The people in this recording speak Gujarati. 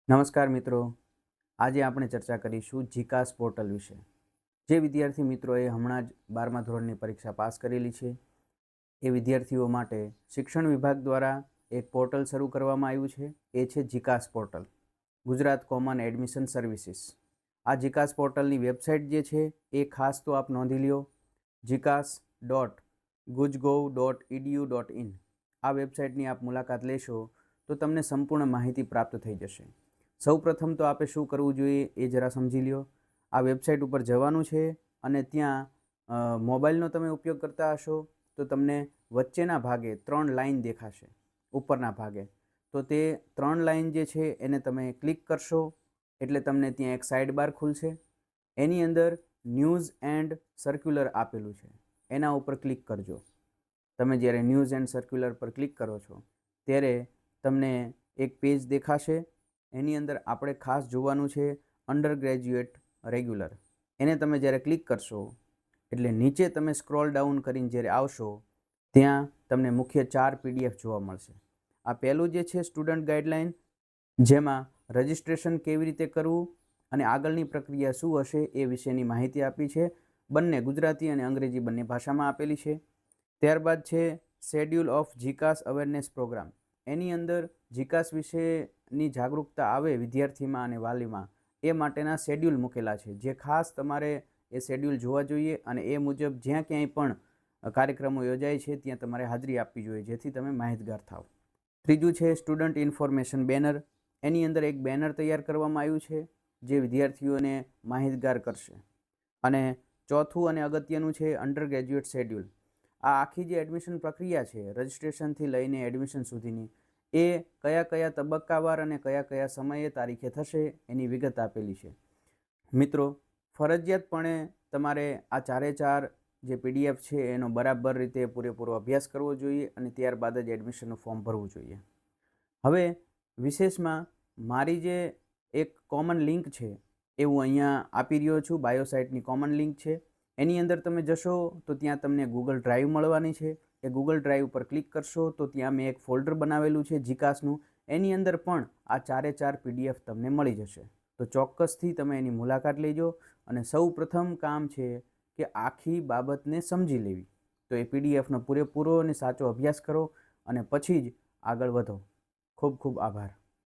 નમસ્કાર મિત્રો, આજે આપણે ચર્ચા કરીશું જીકાસ પોર્ટલ વિશે। જે વિદ્યાર્થી મિત્રોએ હમણાં જ 12મા ધોરણની પરીક્ષા પાસ કરેલી છે એ વિદ્યાર્થીઓ માટે શિક્ષણ વિભાગ દ્વારા એક પોર્ટલ શરૂ કરવામાં આવ્યું છે, એ છે જીકાસ portal, Gujarat common admission services. આ જીકાસ પોર્ટલની વેબસાઇટ જે છે એ ખાસ તો આપ નોંધી લ્યો, jikas.gujgov.edu.in। આ વેબસાઇટની આપ મુલાકાત લેશો તો તમને સંપૂર્ણ માહિતી પ્રાપ્ત થઈ જશે। સૌપ્રથમ તો આપે શું કરવું જોઈએ એ જરા સમજી લ્યો। આ વેબસાઇટ ઉપર જવાનું છે અને ત્યાં મોબાઈલનો તમે ઉપયોગ કરતા હશો તો તમને વચ્ચેના ભાગે 3 લાઈન દેખાશે ઉપરના ભાગે, તો તે 3 લાઈન જે છે એને તમે ક્લિક કરશો એટલે તમને ત્યાં એક સાઇડ બાર ખુલશે। એની અંદર ન્યૂઝ એન્ડ સર્ક્યુલર આપેલું છે, એના ઉપર ક્લિક કરજો। તમે જ્યારે ન્યૂઝ એન્ડ સર્ક્યુલર પર ક્લિક કરો છો ત્યારે તમને એક પેજ દેખાશે। એની અંદર આપણે ખાસ જોવાનું છે અંડર ગ્રેજ્યુએટ રેગ્યુલર, એને તમે જ્યારે ક્લિક કરશો એટલે નીચે તમે સ્ક્રોલ ડાઉન કરીને જ્યારે આવશો ત્યાં તમને મુખ્ય 4 PDF જોવા મળશે। આ પહેલું જે છે સ્ટુડન્ટ ગાઈડલાઇન, જેમાં રજિસ્ટ્રેશન કેવી રીતે કરવું અને આગળની પ્રક્રિયા શું હશે એ વિશેની માહિતી આપી છે, બંને ગુજરાતી અને અંગ્રેજી બંને ભાષામાં આપેલી છે। ત્યારબાદ છે શેડ્યુલ ઓફ જીકાસ અવેરનેસ પ્રોગ્રામ, એની અંદર જીકાસ વિશેની જાગૃતતા આવે વિદ્યાર્થીમાં અને વાલીમાં એ માટેના શેડ્યુલ મૂકેલા છે, જે ખાસ તમારે એ શેડ્યુલ જોવા જોઈએ અને એ મુજબ જ્યાં ક્યાંય પણ કાર્યક્રમો યોજાય છે ત્યાં તમારે હાજરી આપવી જોઈએ, જેથી તમે માહિતગાર થાવ। ત્રીજું છે સ્ટુડન્ટ ઇન્ફોર્મેશન બેનર, એની અંદર એક બેનર તૈયાર કરવામાં આવ્યું છે જે વિદ્યાર્થીઓને માહિતગાર કરશે। અને ચોથું અને અગત્યનું છે અંડર ગ્રેજ્યુએટ શેડ્યુલ। આ આખી જે એડમિશન પ્રક્રિયા છે રજિસ્ટ્રેશનથી લઈને એડમિશન સુધીની, એ કયા કયા તબક્કાવાર અને કયા કયા સમયે તારીખે થશે એની વિગત આપેલી છે। મિત્રો, ફરજિયાતપણે તમારે આ 4 જે PDF છે એનો બરાબર રીતે પૂરેપૂરો અભ્યાસ કરવો જોઈએ અને ત્યારબાદ જ એડમિશનનું ફોર્મ ભરવું જોઈએ। હવે વિશેષમાં મારી જે એક કોમન લિંક છે એ હું અહીંયા આપી રહ્યો છું, બાયોસાઇટની કોમન લિંક છે। એની અંદર તમે જશો તો ત્યાં તમને ગૂગલ ડ્રાઈવ મળવાની છે। એ ગૂગલ ડ્રાઈવ પર ક્લિક કરશો તો ત્યાં મેં એક ફોલ્ડર બનાવેલું છે જીકાસનું, એની અંદર પણ આ 4 PDF તમને મળી જશે। તો ચોક્કસથી તમે એની મુલાકાત લેજો અને સૌ પ્રથમ કામ છે કે આખી બાબતને સમજી લેવી। તો એ PDFનો પૂરેપૂરો અને સાચો અભ્યાસ કરો અને પછી જ આગળ વધો। ખૂબ ખૂબ આભાર।